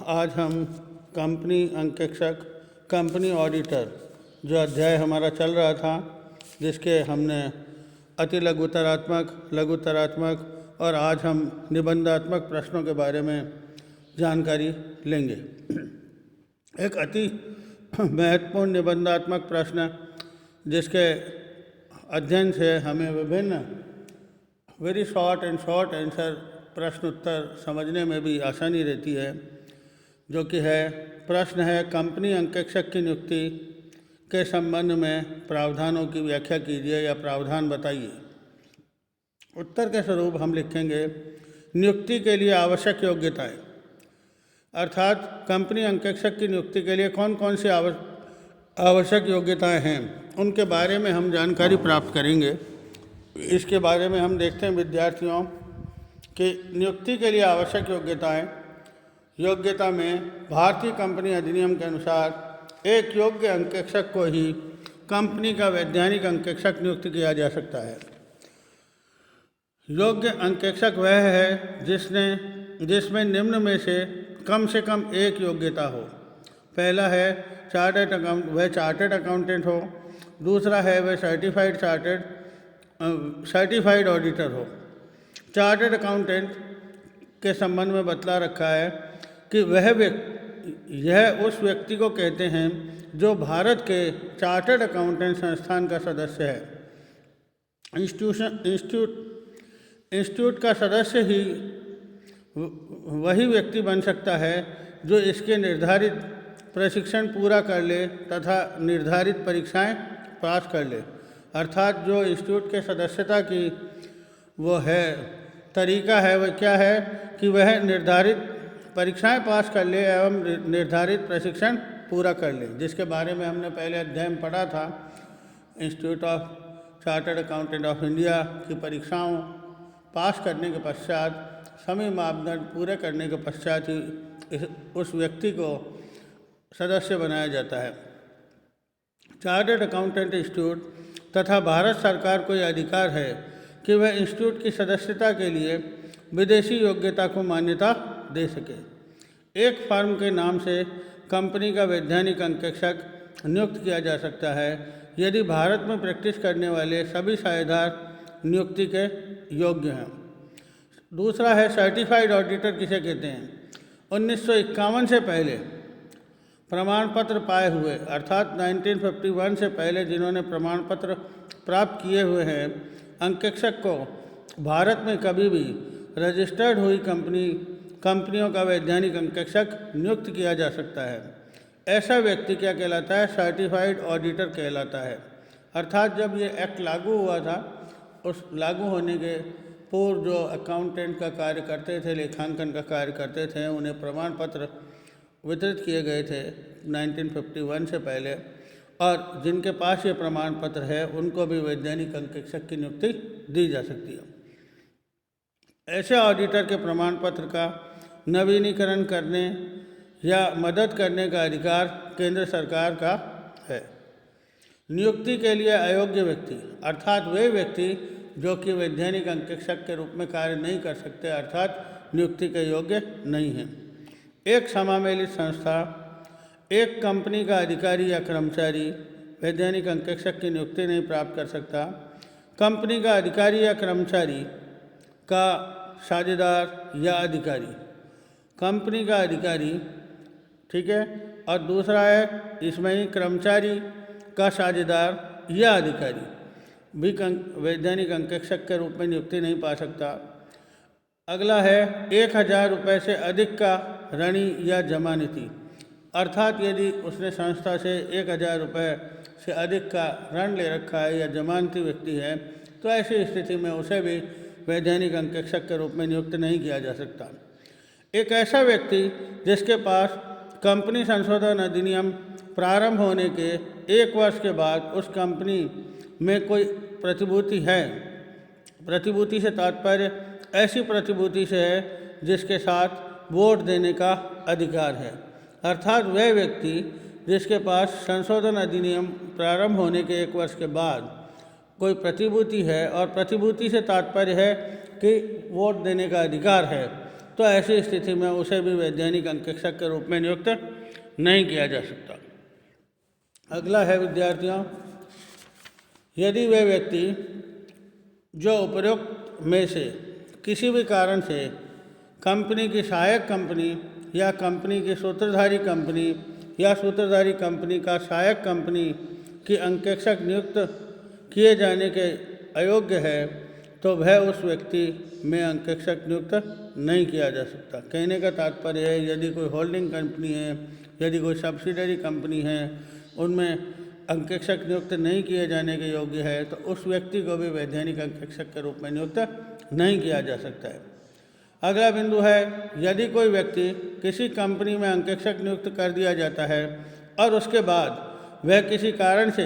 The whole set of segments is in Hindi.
आज हम कंपनी अंकेक्षक, कंपनी ऑडिटर जो अध्याय हमारा चल रहा था, जिसके हमने अति लघुतरात्मक और आज हम निबंधात्मक प्रश्नों के बारे में जानकारी लेंगे। एक अति महत्वपूर्ण निबंधात्मक प्रश्न जिसके अध्ययन से हमें विभिन्न वेरी शॉर्ट आंसर प्रश्न उत्तर समझने में भी आसानी रहती है, जो कि प्रश्न है कंपनी अंकेक्षक की नियुक्ति के संबंध में प्रावधानों की व्याख्या कीजिए या प्रावधान बताइए। उत्तर के स्वरूप हम लिखेंगे नियुक्ति के लिए आवश्यक योग्यताएं, अर्थात कंपनी अंकेक्षक की नियुक्ति के लिए कौन कौन सी आवश्यक योग्यताएं हैं, उनके बारे में हम जानकारी प्राप्त करेंगे। इसके बारे में हम देखते हैं विद्यार्थियों कि नियुक्ति के लिए आवश्यक योग्यता में भारतीय कंपनी अधिनियम के अनुसार एक योग्य अंकेक्षक को ही कंपनी का वैधानिक अंकेक्षक नियुक्त किया जा सकता है। योग्य अंकेक्षक वह है जिसमें निम्न में से कम एक योग्यता हो। पहला है चार्टर्ड अकाउंटेंट हो, दूसरा है वह सर्टिफाइड ऑडिटर हो। चार्टर्ड अकाउंटेंट के संबंध में बतला रखा है कि यह उस व्यक्ति को कहते हैं जो भारत के चार्टर्ड अकाउंटेंट संस्थान का सदस्य है। इंस्टीट्यूट का सदस्य ही वही व्यक्ति बन सकता है जो इसके निर्धारित प्रशिक्षण पूरा कर ले तथा निर्धारित परीक्षाएं पास कर ले। अर्थात जो इंस्टीट्यूट के सदस्यता की तरीका है वह क्या है कि वह निर्धारित परीक्षाएं पास कर ले एवं निर्धारित प्रशिक्षण पूरा कर ले, जिसके बारे में हमने पहले अध्याय में पढ़ा था। Institute of chartered accountant of India की परीक्षाओं पास करने के पश्चात सभी मापदंड पूरे करने के पश्चात ही उस व्यक्ति को सदस्य बनाया जाता है। चार्टर्ड अकाउंटेंट इंस्टीट्यूट तथा भारत सरकार को यह अधिकार है कि वह इंस्टीट्यूट की सदस्यता के लिए विदेशी योग्यता को मान्यता दे सके। एक फर्म के नाम से कंपनी का वैधानिक अंकेक्षक नियुक्त किया जा सकता है यदि भारत में प्रैक्टिस करने वाले सभी साझेदार नियुक्ति के योग्य हैं। दूसरा है सर्टिफाइड ऑडिटर किसे कहते हैं। 1951 से पहले प्रमाण पत्र पाए हुए, अर्थात 1951 से पहले जिन्होंने प्रमाण पत्र प्राप्त किए हुए हैं, अंकेक्षक को भारत में कभी भी रजिस्टर्ड हुई कंपनियों का वैधानिक अंकेक्षक नियुक्त किया जा सकता है। ऐसा व्यक्ति क्या कहलाता है? सर्टिफाइड ऑडिटर कहलाता है। अर्थात जब ये एक्ट लागू हुआ था, उस लागू होने के पूर्व जो अकाउंटेंट का कार्य करते थे, लेखांकन का कार्य करते थे, उन्हें प्रमाण पत्र वितरित किए गए थे 1951 से पहले, और जिनके पास ये प्रमाण पत्र है उनको भी वैधानिक अंकेक्षक की नियुक्ति दी जा सकती है। ऐसे ऑडिटर के प्रमाण पत्र का नवीनीकरण करने या मदद करने का अधिकार केंद्र सरकार का है। नियुक्ति के लिए अयोग्य व्यक्ति, अर्थात वे व्यक्ति जो कि वैधानिक अंकेक्षक के रूप में कार्य नहीं कर सकते, अर्थात नियुक्ति के योग्य नहीं हैं। एक समामेलित संस्था, एक कंपनी का अधिकारी या कर्मचारी वैधानिक अंकेक्षक की नियुक्ति नहीं प्राप्त कर सकता। कंपनी का अधिकारी या कर्मचारी का साझेदार या अधिकारी, कंपनी का अधिकारी, ठीक है, और दूसरा है इसमें ही कर्मचारी का साझेदार या अधिकारी भी वैधानिक अंकेक्षक के रूप में नियुक्ति नहीं पा सकता। अगला है 1000 रुपये से अधिक का ऋणी या जमानती, अर्थात यदि उसने संस्था से 1000 रुपये से अधिक का ऋण ले रखा है या जमानती व्यक्ति है, तो ऐसी स्थिति में उसे भी वैधानिक अंकेक्षक के रूप में नियुक्त नहीं किया जा सकता। एक ऐसा व्यक्ति जिसके पास कंपनी संशोधन अधिनियम प्रारंभ होने के 1 वर्ष के बाद उस कंपनी में कोई प्रतिभूति है, प्रतिभूति से तात्पर्य ऐसी प्रतिभूति से है जिसके साथ वोट देने का अधिकार है, अर्थात वह व्यक्ति जिसके पास संशोधन अधिनियम प्रारंभ होने के 1 वर्ष के बाद कोई प्रतिभूति है, और प्रतिभूति से तात्पर्य है कि वोट देने का अधिकार है, तो ऐसी स्थिति में उसे भी वैधानिक अंकेक्षक के रूप में नियुक्त नहीं किया जा सकता। अगला है विद्यार्थियों, यदि वे व्यक्ति जो उपरोक्त में से किसी भी कारण से कंपनी की सहायक कंपनी या कंपनी की सूत्रधारी कंपनी या सूत्रधारी कंपनी का सहायक कंपनी की अंकेक्षक नियुक्त किए जाने के अयोग्य है, तो वह उस व्यक्ति में अंकेक्षक नियुक्त नहीं किया जा सकता। कहने का तात्पर्य है, यदि कोई होल्डिंग कंपनी है, यदि कोई सब्सिडरी कंपनी है, उनमें अंकेक्षक नियुक्त नहीं किए जाने के योग्य है, तो उस व्यक्ति को भी वैधानिक अंकेक्षक के रूप में नियुक्त नहीं किया जा सकता है। अगला बिंदु है, यदि कोई व्यक्ति किसी कंपनी में अंकेक्षक नियुक्त कर दिया जाता है और उसके बाद वह किसी कारण से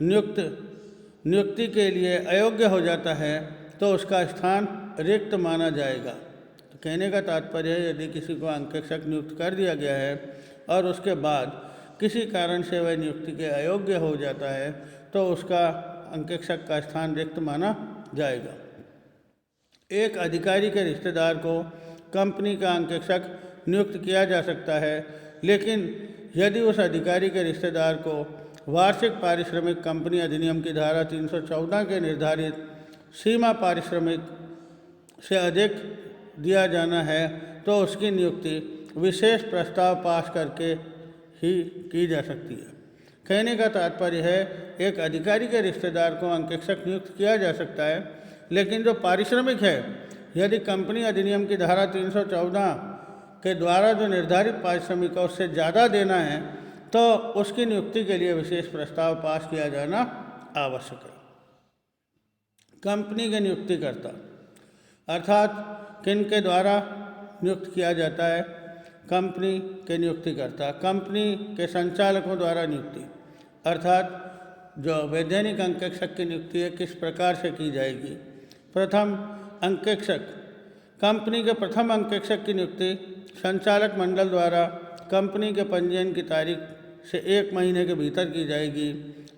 नियुक्ति के लिए अयोग्य हो जाता है, तो उसका स्थान रिक्त माना जाएगा। तो कहने का तात्पर्य है, यदि किसी को अंकेक्षक नियुक्त कर दिया गया है और उसके बाद किसी कारण से वह नियुक्ति के अयोग्य हो जाता है, तो उसका अंकेक्षक का स्थान रिक्त माना जाएगा। एक अधिकारी के रिश्तेदार को कंपनी का अंकेक्षक नियुक्त किया जा सकता है, लेकिन यदि उस अधिकारी के रिश्तेदार को वार्षिक पारिश्रमिक कंपनी अधिनियम की धारा 314 के निर्धारित सीमा पारिश्रमिक से अधिक दिया जाना है, तो उसकी नियुक्ति विशेष प्रस्ताव पास करके ही की जा सकती है। कहने का तात्पर्य है, एक अधिकारी के रिश्तेदार को अंकेक्षक नियुक्त किया जा सकता है, लेकिन जो पारिश्रमिक है, यदि कंपनी अधिनियम की धारा 314 के द्वारा जो निर्धारित पारिश्रमिक है उससे ज़्यादा देना है, तो उसकी नियुक्ति के लिए विशेष प्रस्ताव पास किया जाना आवश्यक है। कंपनी के नियुक्तिकर्ता अर्थात किन के द्वारा नियुक्त किया जाता है? कंपनी के नियुक्तिकर्ता, कंपनी के संचालकों द्वारा नियुक्ति, अर्थात जो वैधानिक अंकेक्षक की नियुक्ति है किस प्रकार से की जाएगी। प्रथम अंकेक्षक, कंपनी के प्रथम अंकेक्षक की नियुक्ति संचालक मंडल द्वारा कंपनी के पंजीयन की तारीख से 1 महीने के भीतर की जाएगी।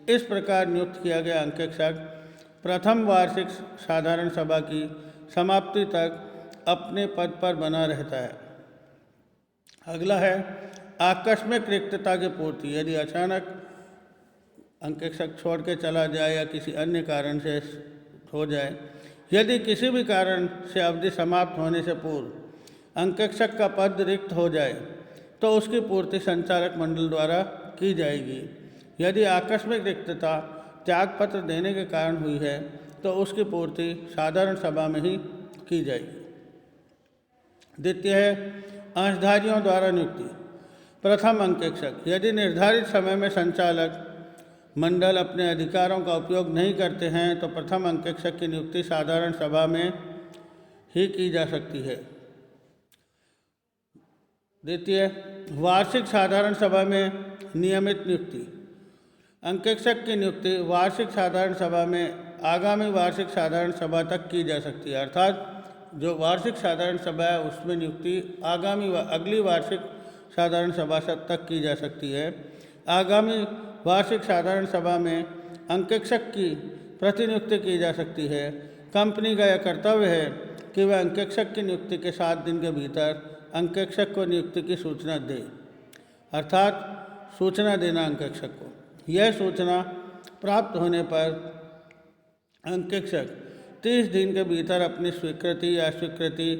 इस प्रकार नियुक्त किया गया अंकेक्षक प्रथम वार्षिक साधारण सभा की समाप्ति तक अपने पद पर बना रहता है। अगला है आकस्मिक रिक्तता की पूर्ति। यदि अचानक अंकेक्षक छोड़ के चला जाए या किसी अन्य कारण से हो जाए, यदि किसी भी कारण से अवधि समाप्त होने से पूर्व अंकेक्षक का पद रिक्त हो जाए, तो उसकी पूर्ति संचालक मंडल द्वारा की जाएगी। यदि आकस्मिक रिक्तता त्यागपत्र देने के कारण हुई है, तो उसकी पूर्ति साधारण सभा में ही की जाएगी। द्वितीय है अंशधारियों द्वारा नियुक्ति। प्रथम अंकेक्षक, यदि निर्धारित समय में संचालक मंडल अपने अधिकारों का उपयोग नहीं करते हैं, तो प्रथम अंकेक्षक की नियुक्ति साधारण सभा में ही की जा सकती है। द्वितीय, वार्षिक साधारण सभा में नियमित नियुक्ति। अंकेक्षक की नियुक्ति वार्षिक साधारण सभा में आगामी वार्षिक साधारण सभा तक की जा सकती है, अर्थात जो वार्षिक साधारण सभा है उसमें नियुक्ति अगली वार्षिक साधारण सभा तक की जा सकती है। आगामी वार्षिक साधारण सभा में अंकेक्षक की प्रतिनियुक्ति की जा सकती है। कंपनी का यह कर्तव्य है कि वह अंकेक्षक की नियुक्ति के 7 दिन के भीतर अंकेक्षक को नियुक्ति की सूचना दे, अर्थात सूचना देना अंकेक्षक को। यह सूचना प्राप्त होने पर अंकेक्षक 30 दिन के भीतर अपनी स्वीकृति या अस्वीकृति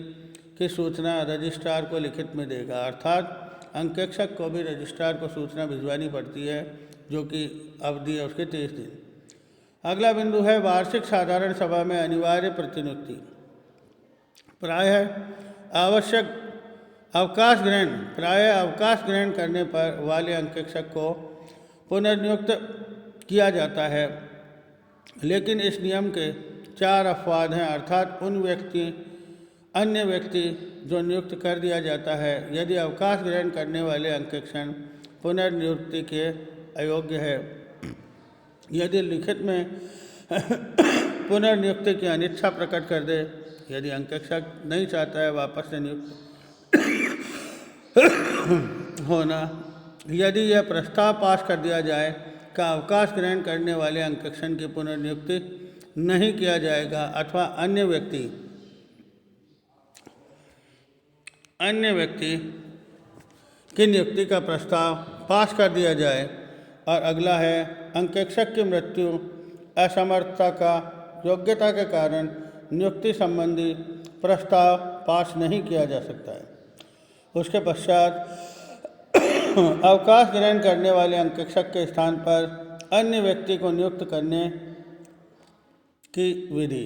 की सूचना रजिस्ट्रार को लिखित में देगा, अर्थात अंकेक्षक को भी रजिस्ट्रार को सूचना भिजवानी पड़ती है, जो कि अवधि है उसके 30 दिन। अगला बिंदु है वार्षिक साधारण सभा में अनिवार्य प्रतिनियुक्ति। प्रायः अवकाश ग्रहण करने पर वाले अंकेक्षक को पुनर्नियुक्त किया जाता है, लेकिन इस नियम के 4 अपवाद हैं, अर्थात अन्य व्यक्ति जो नियुक्त कर दिया जाता है, यदि अवकाश ग्रहण करने वाले अंकेक्षण पुनर्नियुक्ति के अयोग्य है, यदि लिखित में पुनर्नियुक्ति की अनिच्छा प्रकट कर दे, यदि अंकेक्षक नहीं चाहता है वापस से नियुक्त होना, यदि यह प्रस्ताव पास कर दिया जाए कि अवकाश ग्रहण करने वाले अंकेक्षण की पुनर्नियुक्ति नहीं किया जाएगा, अथवा अन्य व्यक्ति अन्य व्यक्ति की नियुक्ति का प्रस्ताव पास कर दिया जाए। और अगला है अंकेक्षक की मृत्यु, असमर्थता का योग्यता के कारण नियुक्ति संबंधी प्रस्ताव पास नहीं किया जा सकता है। उसके पश्चात अवकाश ग्रहण करने वाले अंकेक्षक के स्थान पर अन्य व्यक्ति को नियुक्त करने की विधि।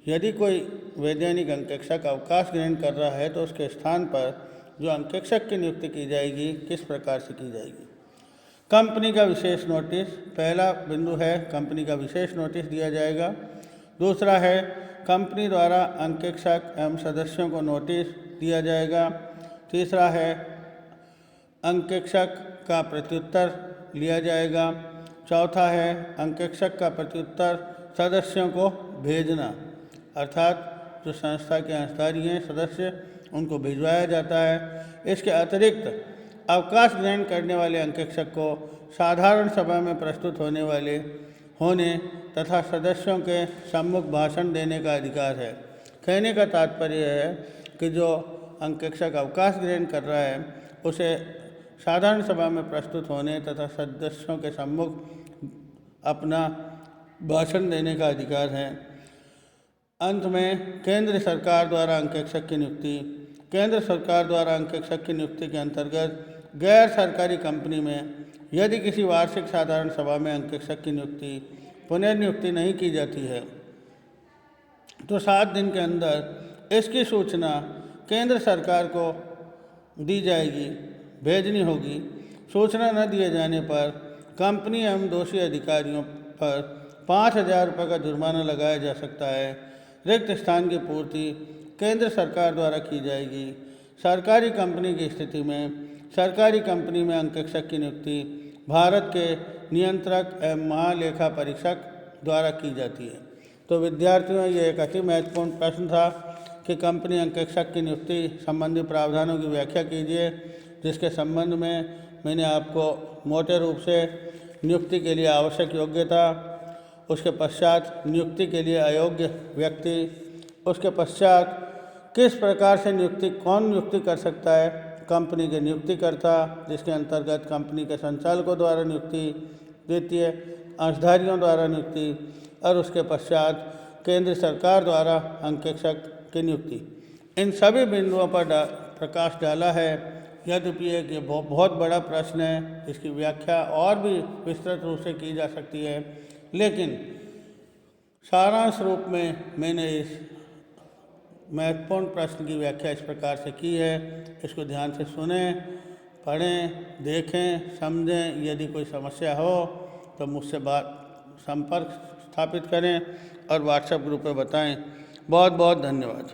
यदि कोई वैधानिक अंकेक्षक अवकाश ग्रहण कर रहा है तो उसके स्थान पर जो अंकेक्षक की नियुक्ति की जाएगी किस प्रकार से की जाएगी। कंपनी का विशेष नोटिस, पहला बिंदु है कंपनी का विशेष नोटिस दिया जाएगा। दूसरा है कंपनी द्वारा अंकेक्षक एवं सदस्यों को नोटिस दिया जाएगा। तीसरा है अंकेक्षक का प्रत्युत्तर लिया जाएगा। चौथा है अंकेक्षक का प्रत्युत्तर सदस्यों को भेजना, अर्थात जो संस्था के अंशधारी हैं सदस्य उनको भिजवाया जाता है। इसके अतिरिक्त अवकाश ग्रहण करने वाले अंकेक्षक को साधारण सभा में प्रस्तुत होने तथा सदस्यों के सम्मुख भाषण देने का अधिकार है। कहने का तात्पर्य है कि जो अंकेक्षक अवकाश ग्रहण कर रहा है उसे साधारण सभा में प्रस्तुत होने तथा सदस्यों के सम्मुख अपना भाषण देने का अधिकार है। अंत में केंद्र सरकार द्वारा अंकेक्षक की नियुक्ति। केंद्र सरकार द्वारा अंकेक्षक की नियुक्ति के अंतर्गत गैर सरकारी कंपनी में यदि किसी वार्षिक साधारण सभा में अंकेक्षक की नियुक्ति पुनर्नियुक्ति नहीं की जाती है तो 7 दिन के अंदर इसकी सूचना केंद्र सरकार को दी जाएगी, भेजनी होगी। सूचना न दिए जाने पर कंपनी एवं दोषी अधिकारियों पर 5,000 रुपये का जुर्माना लगाया जा सकता है। रिक्त स्थान की पूर्ति केंद्र सरकार द्वारा की जाएगी। सरकारी कंपनी की स्थिति में सरकारी कंपनी में अंकेक्षक की नियुक्ति भारत के नियंत्रक एवं महालेखा परीक्षक द्वारा की जाती है। तो विद्यार्थियों, ये एक अति महत्वपूर्ण प्रश्न था कि कंपनी अंकेक्षक की नियुक्ति संबंधी प्रावधानों की व्याख्या कीजिए, जिसके संबंध में मैंने आपको मोटे रूप से नियुक्ति के लिए आवश्यक योग्यता, उसके पश्चात नियुक्ति के लिए अयोग्य व्यक्ति, उसके पश्चात किस प्रकार से कौन नियुक्ति कर सकता है, कंपनी के नियुक्तिकर्ता जिसके अंतर्गत कंपनी के संचालकों द्वारा नियुक्ति देती है, अंशधारियों द्वारा नियुक्ति, और उसके पश्चात केंद्र सरकार द्वारा अंकेक्षक की नियुक्ति। इन सभी बिंदुओं पर प्रकाश डाला है। यद्यपि ये बहुत बड़ा प्रश्न है, इसकी व्याख्या और भी विस्तृत रूप से की जा सकती है, लेकिन सारांश रूप में मैंने इस महत्वपूर्ण प्रश्न की व्याख्या इस प्रकार से की है। इसको ध्यान से सुने, पढ़ें, देखें, समझें। यदि कोई समस्या हो तो मुझसे संपर्क स्थापित करें और व्हाट्सएप ग्रुप पे बताएं। बहुत बहुत धन्यवाद।